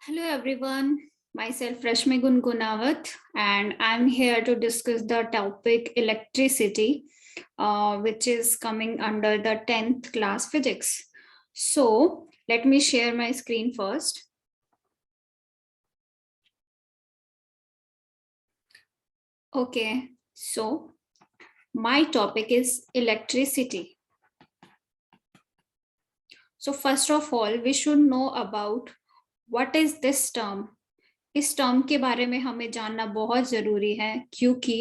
Hello everyone, myself Rashmi Gungunawat and I'm here to discuss the topic electricity which is coming under the 10th class physics. So let me share my screen first. Okay, so my topic is electricity. So first of all, we should know about what is this term. इस term के बारे में हमें जानना बहुत जरूरी है क्योंकि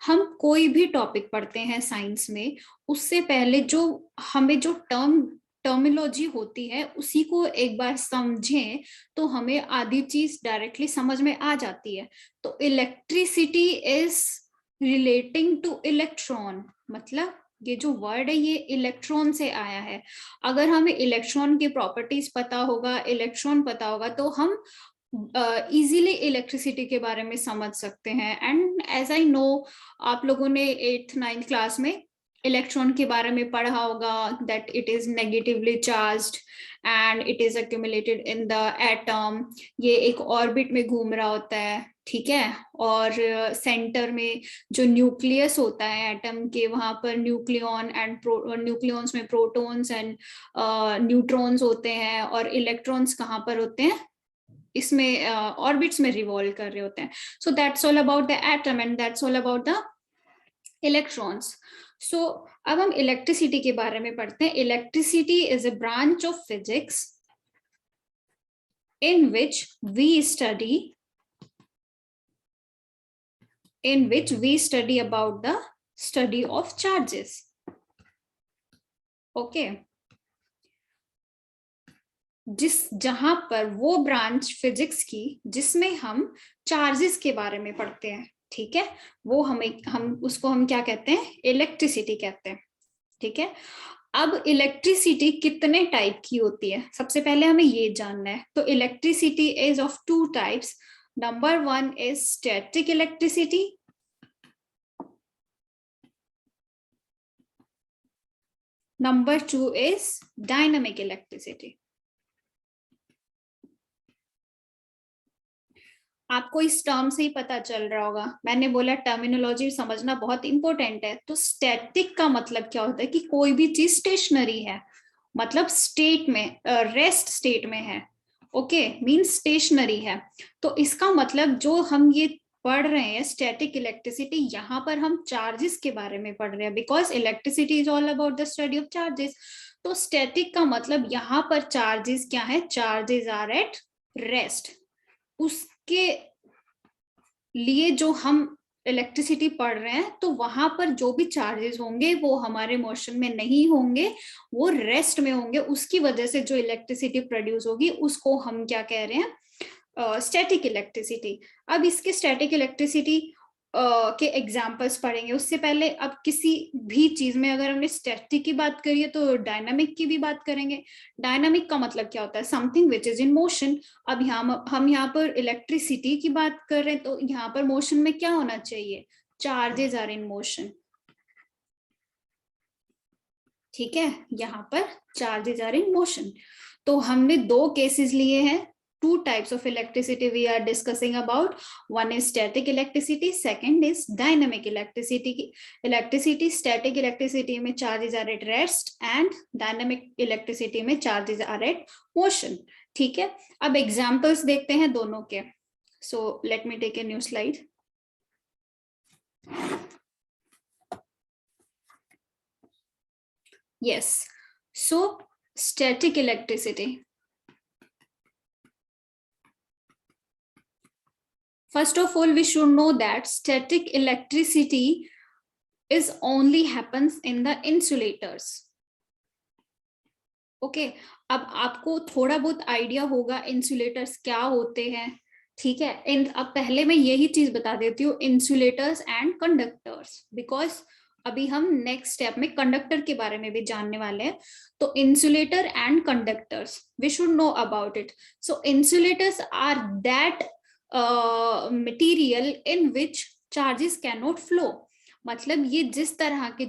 हम कोई भी टॉपिक पढ़ते हैं साइंस में उससे पहले जो हमें जो टर्मिनोलॉजी होती है उसी को एक बार समझें तो हमें आधी चीज डायरेक्टली समझ में आ जाती है। तो electricity is relating two electron, मतलब ये जो वर्ड है ये इलेक्ट्रॉन से आया है। अगर हमें इलेक्ट्रॉन की प्रॉपर्टीज पता होगा, इलेक्ट्रॉन पता होगा तो हम इजीली इलेक्ट्रिसिटी के बारे में समझ सकते हैं। एंड एज आई नो आप लोगों ने 8th 9th क्लास में इलेक्ट्रॉन के बारे में पढ़ा होगा that it is negatively charged and it is accumulated in the atom. ये एक ऑर्बिट में घूम रहा होता है, ठीक है। और सेंटर में जो न्यूक्लियस होता है एटम के, वहां पर न्यूक्लियन एंड न्यूक्लियंस में प्रोटॉन्स एंड न्यूट्रॉन्स होते हैं और इलेक्ट्रॉन्स कहाँ पर होते हैं, इसमें ऑर्बिट्स में रिवॉल्व कर रहे होते हैं। So that's all about the atom and that's all about the electrons. So अब हम इलेक्ट्रिसिटी के बारे में पढ़ते हैं। Electricity is a branch of physics in which we study about the study of charges. Okay, जहां पर वो ब्रांच फिजिक्स की जिसमें हम चार्जेस के बारे में पढ़ते हैं, ठीक है, वो हम उसको हम क्या कहते हैं, इलेक्ट्रिसिटी कहते हैं, ठीक है। अब इलेक्ट्रिसिटी कितने टाइप की होती है सबसे पहले हमें ये जानना है। तो electricity is of two types. Number 1 is static electricity, number 2 is dynamic electricity. आपको इस टर्म से ही पता चल रहा होगा, मैंने बोला टर्मिनोलॉजी समझना बहुत इंपॉर्टेंट है। तो स्टैटिक का मतलब क्या होता है कि कोई भी चीज स्टेशनरी है, मतलब स्टेट में, रेस्ट स्टेट में है। ओके, मींस स्टेशनरी है। तो इसका मतलब जो हम ये पढ़ रहे हैं स्टैटिक इलेक्ट्रिसिटी, यहाँ पर हम चार्जेस के बारे में पढ़ रहे हैं because electricity is all about the study of charges. तो स्टैटिक का मतलब यहाँ पर चार्जेस क्या है, चार्जेस आर एट रेस्ट। उसके लिए जो हम इलेक्ट्रिसिटी पढ़ रहे हैं तो वहां पर जो भी चार्जेस होंगे वो हमारे मोशन में नहीं होंगे, वो रेस्ट में होंगे। उसकी वजह से जो इलेक्ट्रिसिटी प्रोड्यूस होगी उसको हम क्या कह रहे हैं, स्टैटिक इलेक्ट्रिसिटी। अब इसके स्टैटिक इलेक्ट्रिसिटी के एग्जांपल्स पढ़ेंगे। उससे पहले अब किसी भी चीज में अगर हमने स्टैटिक की बात करी है तो डायनामिक की भी बात करेंगे। डायनामिक का मतलब क्या होता है, something which is in motion. अब हम यहाँ पर इलेक्ट्रिसिटी की बात कर रहे हैं तो यहाँ पर मोशन में क्या होना चाहिए, चार्जेस आर इन मोशन, ठीक है। यहाँ पर चार्जेस आर इन मोशन। तो हमने दो केसेस लिए हैं, two types of electricity we are discussing about. One is static electricity, second is dynamic electricity. Static electricity में charges are at rest and dynamic electricity में charges are at motion, ठीक है। अब examples देखते हैं दोनों के। So let me take a new slide. Yes, so static electricity. First of all, we should know that static electricity is only happens in the insulators. Okay, अब आपको थोड़ा बहुत आइडिया होगा इंसुलेटर्स क्या होते हैं, ठीक है। अब पहले मैं यही चीज बता देती हूँ, इंसुलेटर्स एंड कंडक्टर्स, बिकॉज अभी हम नेक्स्ट स्टेप में कंडक्टर के बारे में भी जानने वाले हैं। तो insulator and conductors we should know about it. So insulators are that material in which charges can not flow. मतलब ये जिस तरह के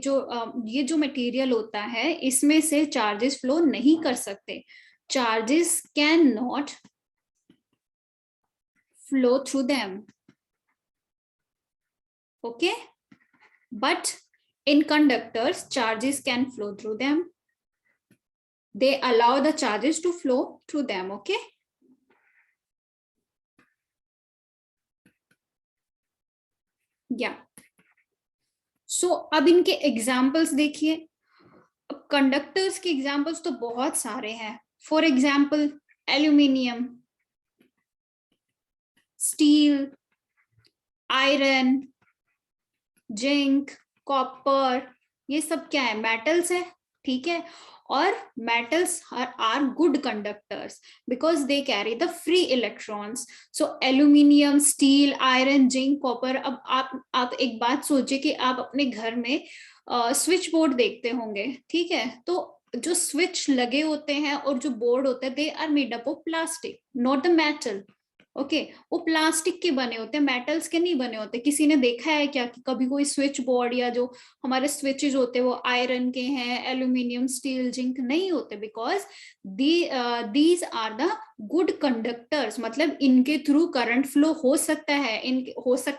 ये जो मटेरियल होता है इसमें से चार्जेस फ्लो नहीं कर सकते। Charges can not flow through them. Okay, but in conductors, charges can flow through them. They allow the charges to flow through them. Okay, yeah. So अब इनके एग्जाम्पल्स देखिए. अब कंडक्टर्स के एग्जाम्पल्स तो बहुत सारे हैं. For example aluminium, steel, iron, zinc, copper, ये सब क्या है? मेटल्स है. ठीक है, और metals are good conductors because they carry the free electrons. So aluminium, steel, iron, zinc, copper. अब आप एक बात सोचिए कि आप अपने घर में स्विच बोर्ड देखते होंगे. ठीक है, तो जो स्विच लगे होते हैं और जो बोर्ड होते हैं, they are made up of plastic, not the metal. Okay, वो प्लास्टिक के बने होते हैं, मेटल्स के नहीं बने होते. किसी ने देखा है क्या कि कभी कोई स्विच बोर्ड या जो हमारे स्विचेस होते हैं वो आयरन के हैं, एल्यूमिनियम, स्टील, जिंक नहीं होते? Because these are the good conductors. मतलब इनके थ्रू करंट फ्लो हो सकता है,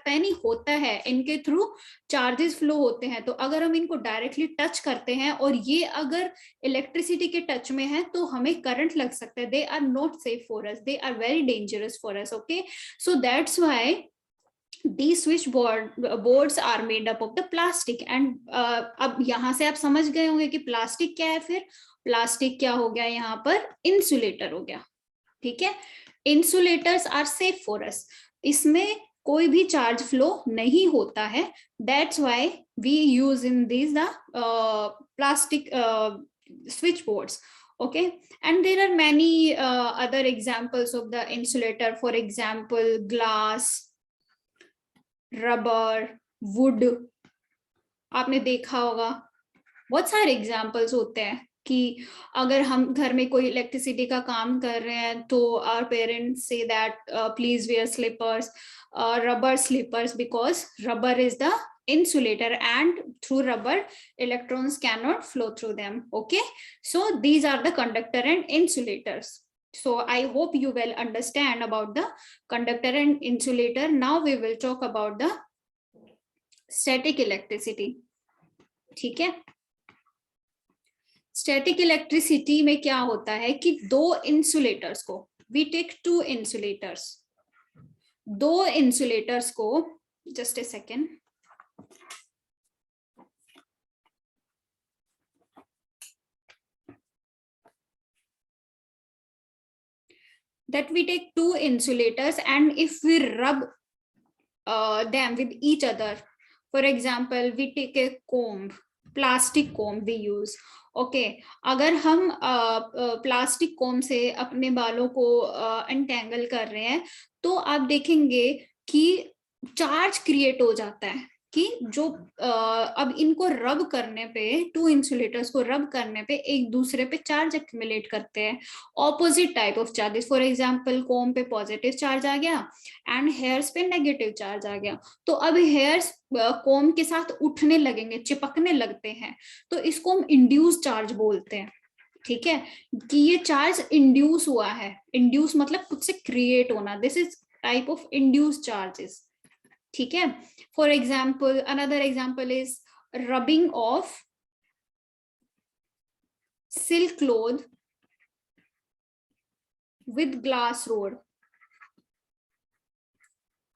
नहीं होता है, इनके थ्रू चार्जेस फ्लो होते हैं. तो अगर हम इनको डायरेक्टली टच करते हैं और ये अगर इलेक्ट्रिसिटी के टच में है तो हमें करंट लग सकता है. They are not safe for us, they are very dangerous for us. Okay, so that's why these switch boards are made up of the plastic. and अब यहाँ से आप समझ गए होंगे कि प्लास्टिक क्या है. फिर प्लास्टिक क्या हो गया? यहाँ पर इंसुलेटर हो गया. ठीक है, insulators are safe for us. इसमें कोई भी चार्ज फ्लो नहीं होता है. That's why we use in this the plastic switch boards. Okay, and there are many other examples of the insulator. For example, glass, rubber, would. आपने देखा होगा बहुत सारे एग्जाम्पल्स होते हैं कि अगर हम घर में कोई इलेक्ट्रिसिटी का काम कर रहे हैं तो आवर पेरेंट्स से that please wear slippers, rubber slippers, because rubber is the insulator and through rubber electrons cannot flow through them. Okay, so these are the conductor and insulators. So I hope you will understand about the conductor and insulator. Now we will talk about the static electricity. ठीक है, static electricity में क्या होता है कि दो insulators को, we take to insulators, दो इंसुलेटर्स को, just a second, that we take two insulators and if we rub them with each other, for example we take a comb, plastic comb we use. Okay, अगर हम plastic कोम से अपने बालों को untangle कर रहे हैं तो आप देखेंगे कि चार्ज क्रिएट हो जाता है कि जो अब इनको रब करने पे, टू इंसुलेटर्स को रब करने पे एक दूसरे पे चार्ज एक्यूमुलेट करते हैं, opposite type of charges. For example comb पे पॉजिटिव चार्ज आ गया एंड हेयर्स पे नेगेटिव चार्ज आ गया. तो अब हेयर्स कोम के साथ उठने लगेंगे, चिपकने लगते हैं, तो इसको हम इंड्यूस चार्ज बोलते हैं. ठीक है, कि ये चार्ज इंड्यूस हुआ है. इंड्यूस मतलब खुद से क्रिएट होना. This is type of induce charges. ठीक है, for example another example is rubbing of silk cloth with glass rod.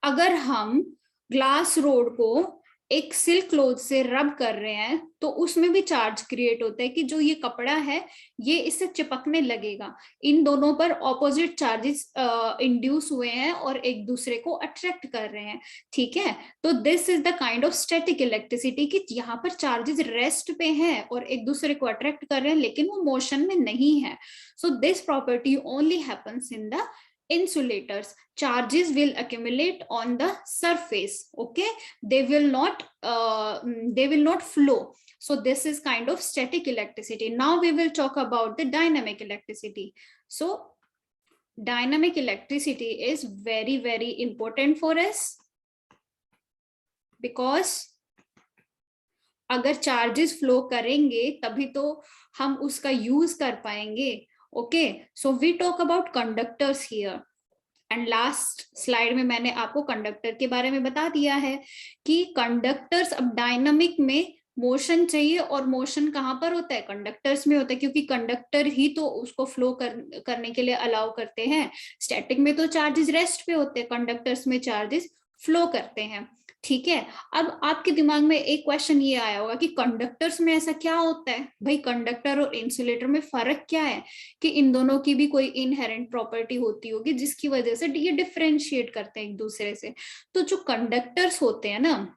अगर हम ग्लास रोड को एक सिल्क क्लॉथ से रब कर रहे हैं तो उसमें भी चार्ज क्रिएट होता है कि जो ये कपड़ा है ये इससे चिपकने लगेगा. इन दोनों पर ऑपोजिट चार्जेस इंड्यूस हुए हैं और एक दूसरे को अट्रैक्ट कर रहे हैं. ठीक है, तो this is the kind of static electricity कि यहाँ पर चार्जेस रेस्ट पे हैं और एक दूसरे को अट्रैक्ट कर रहे हैं लेकिन वो मोशन में नहीं है. So this property only happens in the insulators. Charges will accumulate on the surface. Okay, they will not flow. So this is kind of static electricity. Now we will talk about the dynamic electricity. So dynamic electricity is very very important for us because अगर charges flow करेंगे तभी तो हम उसका use कर पाएंगे. Okay, so we talk about conductors here. And last slide में मैंने आपको कंडक्टर के बारे में बता दिया है कि कंडक्टर्स, अब डायनामिक में मोशन चाहिए, और मोशन कहाँ पर होता है, कंडक्टर्स में होता है, क्योंकि कंडक्टर ही तो उसको फ्लो करने के लिए अलाउ करते हैं। स्टैटिक में तो चार्जेस रेस्ट पे होते हैं, कंडक्टर्स में चार्जेस फ्लो करते हैं। ठीक है, अब आपके दिमाग में एक क्वेश्चन ये आया होगा कि कंडक्टर्स में ऐसा क्या होता है भाई, कंडक्टर और इंसुलेटर में फर्क क्या है, कि इन दोनों की भी कोई इनहेरेंट प्रॉपर्टी होती होगी जिसकी वजह से ये डिफरेंशिएट करते हैं एक दूसरे से। तो जो कंडक्टर्स होते हैं ना,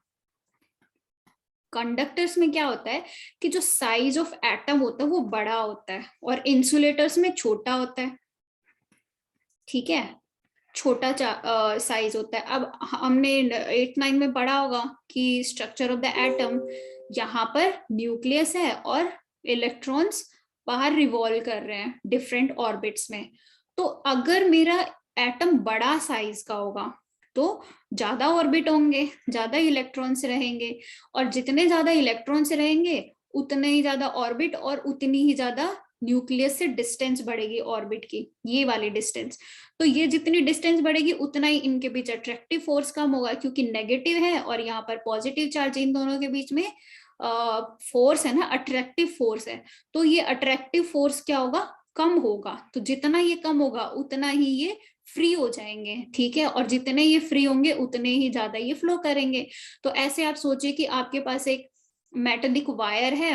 कंडक्टर्स में क्या होता है कि जो साइज ऑफ एटम होता है वो बड़ा होता है, और इंसुलेटर्स में छोटा होता है। ठीक है, छोटा साइज होता है। अब हमने 8-9 में पढ़ा होगा कि स्ट्रक्चर ऑफ द एटम, यहाँ पर न्यूक्लियस है और इलेक्ट्रॉन्स बाहर रिवॉल्व कर रहे हैं डिफरेंट ऑर्बिट्स में। तो अगर मेरा एटम बड़ा साइज का होगा तो ज्यादा ऑर्बिट होंगे, ज्यादा इलेक्ट्रॉन्स रहेंगे, और जितने ज्यादा इलेक्ट्रॉन्स रहेंगे उतने ही ज्यादा ऑर्बिट, और उतनी ही ज्यादा न्यूक्लियस से डिस्टेंस बढ़ेगी ऑर्बिट की, ये वाली डिस्टेंस। तो ये जितनी डिस्टेंस बढ़ेगी उतना ही इनके बीच अट्रैक्टिव फोर्स कम होगा, क्योंकि नेगेटिव है और यहाँ पर पॉजिटिव चार्ज, इन दोनों के बीच में फोर्स है ना, अट्रैक्टिव फोर्स है। तो ये अट्रैक्टिव फोर्स क्या होगा, कम होगा। तो जितना ये कम होगा उतना ही ये फ्री हो जाएंगे। ठीक है, और जितने ये फ्री होंगे उतने ही ज्यादा ये फ्लो करेंगे। तो ऐसे आप सोचिए कि आपके पास एक मेटेलिक वायर है।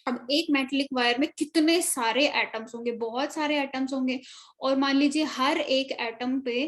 अब एक मेटेलिक वायर में कितने सारे एटम्स होंगे, बहुत सारे एटम्स होंगे, और मान लीजिए हर एक एटम पे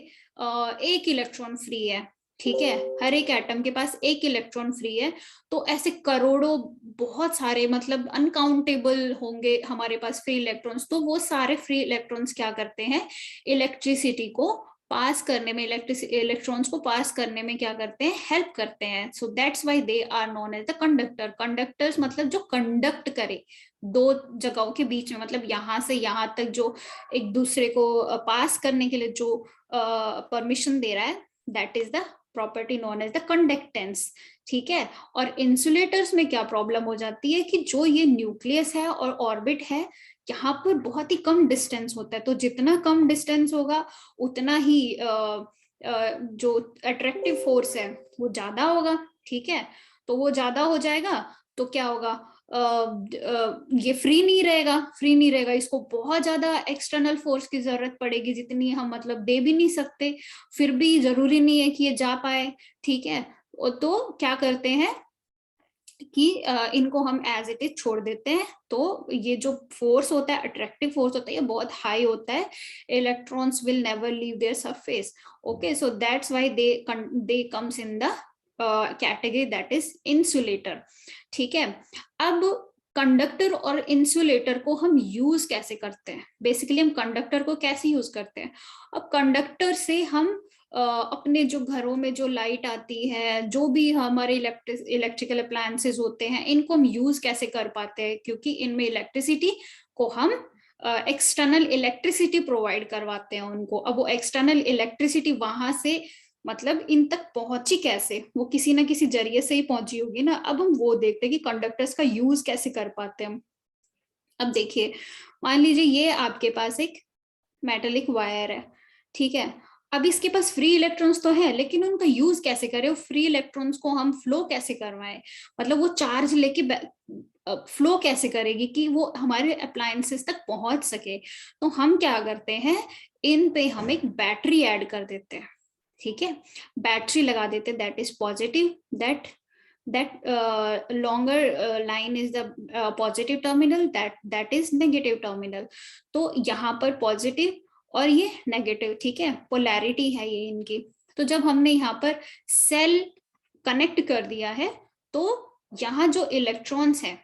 एक इलेक्ट्रॉन फ्री है। ठीक है, हर एक एटम के पास एक इलेक्ट्रॉन फ्री है। तो ऐसे करोड़ों, बहुत सारे, मतलब अनकाउंटेबल होंगे हमारे पास फ्री इलेक्ट्रॉन्स। तो वो सारे फ्री इलेक्ट्रॉन्स क्या करते हैं, इलेक्ट्रिसिटी को पास करने में, इलेक्ट्रॉन्स को पास करने में क्या करते हैं, हेल्प करते हैं। So that's why they are known as the conductor. Conductors मतलब जो कंडक्ट करे दो जगहों के बीच में, मतलब यहां से यहां तक जो एक दूसरे को पास करने के लिए जो परमिशन दे रहा है, that is the property known as the conductance. ठीक है, और इंसुलेटर्स में क्या प्रॉब्लम हो जाती है कि जो ये न्यूक्लियस है और ऑर्बिट है, यहाँ पर बहुत ही कम डिस्टेंस होता है। तो जितना कम डिस्टेंस होगा उतना ही जो अट्रैक्टिव फोर्स है वो ज्यादा होगा। ठीक है, तो वो ज्यादा हो जाएगा तो क्या होगा, ये फ्री नहीं रहेगा, फ्री नहीं रहेगा, इसको बहुत ज्यादा एक्सटर्नल फोर्स की जरूरत पड़ेगी, जितनी हम मतलब दे भी नहीं सकते, फिर भी जरूरी नहीं है कि ये जा पाए। ठीक है, तो क्या करते हैं कि इनको हम एज इट इज छोड़ देते हैं। तो ये जो फोर्स होता है, अट्रैक्टिव फोर्स होता है, ये बहुत हाई होता है। Electrons will never leave their surface. Okay, so that's why they comes in the category that is insulator. ठीक है, अब कंडक्टर और इंसुलेटर को हम यूज कैसे करते हैं, बेसिकली हम कंडक्टर को कैसे यूज करते हैं। अब कंडक्टर से हम अपने जो घरों में जो लाइट आती है, जो भी हमारे इलेक्ट्रिकल अप्लायंसेस होते हैं, इनको हम यूज कैसे कर पाते हैं, क्योंकि इनमें इलेक्ट्रिसिटी को हम एक्सटर्नल इलेक्ट्रिसिटी प्रोवाइड करवाते हैं उनको। अब वो एक्सटर्नल इलेक्ट्रिसिटी वहां से मतलब इन तक पहुंची कैसे, वो किसी ना किसी जरिए से ही पहुंची होगी ना। अब हम वो देखते हैं कि कंडक्टर्स का यूज कैसे कर पाते हैं हम। अब देखिए, मान लीजिए ये आपके पास एक मेटेलिक वायर है। ठीक है, अब इसके पास फ्री इलेक्ट्रॉन्स तो है, लेकिन उनका यूज कैसे करें, वो फ्री इलेक्ट्रॉन्स को हम फ्लो कैसे करवाएं, मतलब वो चार्ज लेके फ्लो कैसे करेगी कि वो हमारे अप्लायंसेस तक पहुंच सके। तो हम क्या करते हैं, इन पे हम एक बैटरी ऐड कर देते हैं। ठीक है, बैटरी लगा देते हैं, that is positive, that longer line is the positive terminal, that is negative terminal। तो यहाँ पर पॉजिटिव और ये नेगेटिव, ठीक है, पोलैरिटी है ये इनकी। तो जब हमने यहाँ पर सेल कनेक्ट कर दिया है तो यहाँ जो इलेक्ट्रॉन्स हैं,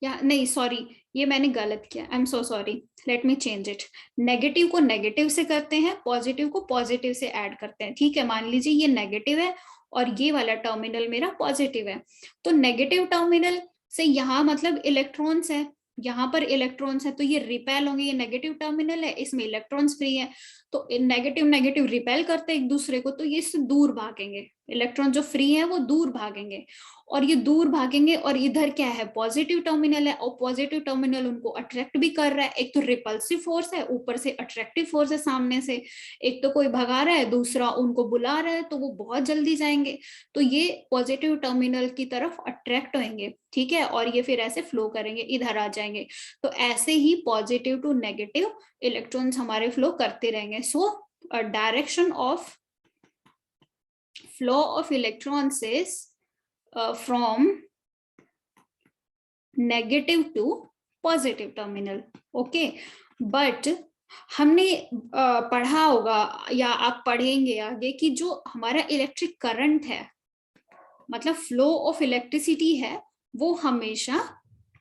या नहीं सॉरी, ये मैंने गलत किया, I am so sorry, let me change it. Negative को नेगेटिव से करते हैं, पॉजिटिव को पॉजिटिव से ऐड करते हैं। ठीक है, मान लीजिए ये नेगेटिव है और ये वाला टर्मिनल मेरा पॉजिटिव है। तो नेगेटिव टर्मिनल से यहाँ मतलब इलेक्ट्रॉन्स है, यहाँ पर इलेक्ट्रॉन्स है तो ये रिपेल होंगे, ये नेगेटिव टर्मिनल है, इसमें इलेक्ट्रॉन्स फ्री है। तो नेगेटिव नेगेटिव रिपेल करते हैं एक दूसरे को, तो ये इससे दूर भागेंगे, इलेक्ट्रॉन जो फ्री है वो दूर भागेंगे, और ये दूर भागेंगे, और इधर क्या है, पॉजिटिव टर्मिनल है, और पॉजिटिव टर्मिनल उनको अट्रैक्ट भी कर रहा है। एक तो रिपल्सिव फोर्स है, ऊपर से अट्रैक्टिव फोर्स है सामने से। एक तो कोई भगा रहा है, दूसरा उनको बुला रहा है, तो वो बहुत जल्दी जाएंगे। तो ये पॉजिटिव टर्मिनल की तरफ अट्रैक्ट होंगे, ठीक है, और ये फिर ऐसे फ्लो करेंगे, इधर आ जाएंगे। तो ऐसे ही पॉजिटिव टू नेगेटिव इलेक्ट्रॉन्स हमारे फ्लो करते रहेंगे। So direction of flow of electrons is from negative to positive terminal. Okay, but हमने पढ़ा होगा या आप पढ़ेंगे आगे कि जो हमारा इलेक्ट्रिक करंट है, मतलब फ्लो ऑफ इलेक्ट्रिसिटी है, वो हमेशा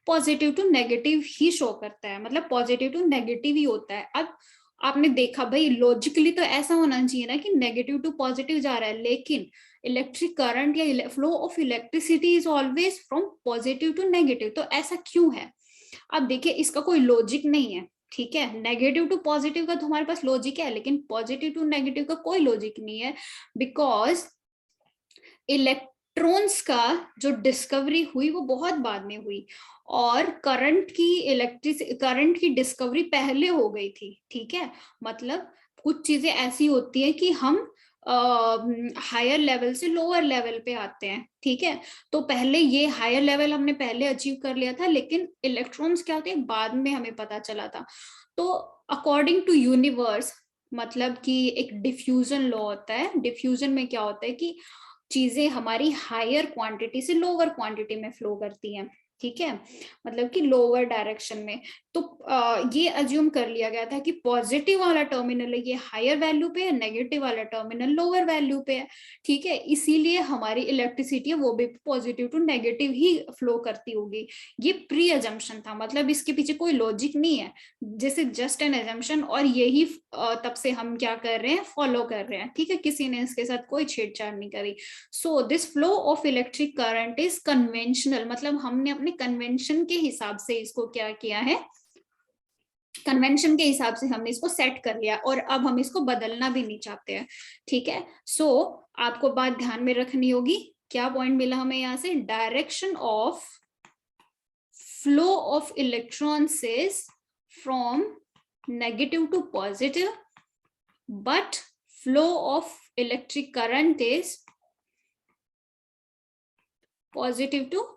पॉजिटिव टू नेगेटिव ही शो करता है, मतलब पॉजिटिव टू नेगेटिव ही होता है। अब आपने देखा भाई लॉजिकली तो ऐसा होना चाहिए ना कि नेगेटिव टू पॉजिटिव जा रहा है, लेकिन इलेक्ट्रिक करंट या flow of electricity is always from positive to negative. तो ऐसा क्यों है? अब देखिए, इसका कोई लॉजिक नहीं है, ठीक है। नेगेटिव टू पॉजिटिव का तो हमारे पास लॉजिक है, लेकिन पॉजिटिव टू नेगेटिव का कोई लॉजिक नहीं है, बिकॉज इलेक्ट्रॉन्स का जो डिस्कवरी हुई वो बहुत बाद में हुई, और करंट की डिस्कवरी पहले हो गई थी, ठीक है। मतलब कुछ चीजें ऐसी होती है कि हम हायर लेवल से लोअर लेवल पे आते हैं, ठीक है। तो पहले ये हायर लेवल हमने पहले अचीव कर लिया था, लेकिन इलेक्ट्रॉन्स क्या होते हैं बाद में हमें पता चला था। तो अकॉर्डिंग टू यूनिवर्स, मतलब कि एक डिफ्यूजन लॉ होता है। डिफ्यूजन में क्या होता है कि चीजें हमारी हायर क्वांटिटी से लोअर क्वांटिटी में फ्लो करती हैं, ठीक है, मतलब कि लोअर डायरेक्शन में। तो ये अज्यूम कर लिया गया था कि पॉजिटिव वाला टर्मिनल है ये हायर वैल्यू पे है, नेगेटिव वाला टर्मिनल लोअर वैल्यू पे है, ठीक है। इसीलिए हमारी इलेक्ट्रिसिटी है वो भी पॉजिटिव टू नेगेटिव ही फ्लो करती होगी। ये प्री अजम्पशन था, मतलब इसके पीछे कोई लॉजिक नहीं है, जैसे जस्ट एन अजम्पशन, और यही तब से हम क्या कर रहे हैं, फॉलो कर रहे हैं, ठीक है। किसी ने इसके साथ कोई छेड़छाड़ नहीं करी। So this flow of electric current is conventional, मतलब हमने अपने कन्वेंशन के हिसाब से इसको क्या किया है, कन्वेंशन के हिसाब से हमने इसको सेट कर लिया, और अब हम इसको बदलना भी नहीं चाहते हैं, ठीक है। सो आपको बात ध्यान में रखनी होगी, क्या पॉइंट मिला हमें यहाँ से, direction of flow of electrons is from negative to positive, but flow of electric current is positive to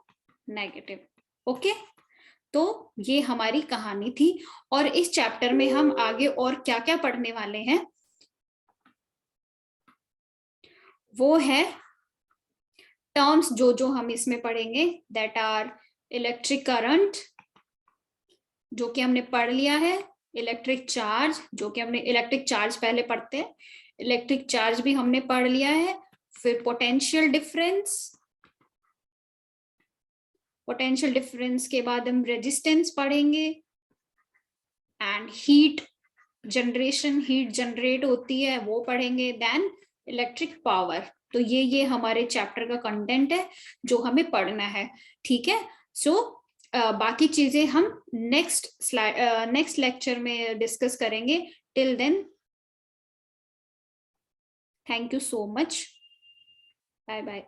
negative. Okay, तो ये हमारी कहानी थी, और इस चैप्टर में हम आगे और क्या क्या पढ़ने वाले हैं वो है टर्म्स जो जो हम इसमें पढ़ेंगे, दैट आर इलेक्ट्रिक करंट जो कि हमने पढ़ लिया है, इलेक्ट्रिक चार्ज जो कि हमने इलेक्ट्रिक चार्ज पहले पढ़ते हैं, इलेक्ट्रिक चार्ज भी हमने पढ़ लिया है। फिर पोटेंशियल डिफरेंस, पोटेंशियल डिफरेंस के बाद हम रेजिस्टेंस पढ़ेंगे, and heat generation, heat generate होती है वो पढ़ेंगे, देन इलेक्ट्रिक पावर। तो ये हमारे चैप्टर का कंटेंट है जो हमें पढ़ना है, ठीक है। सो बाकी चीजें हम नेक्स्ट लेक्चर में डिस्कस करेंगे। Till then, thank you so much, bye bye.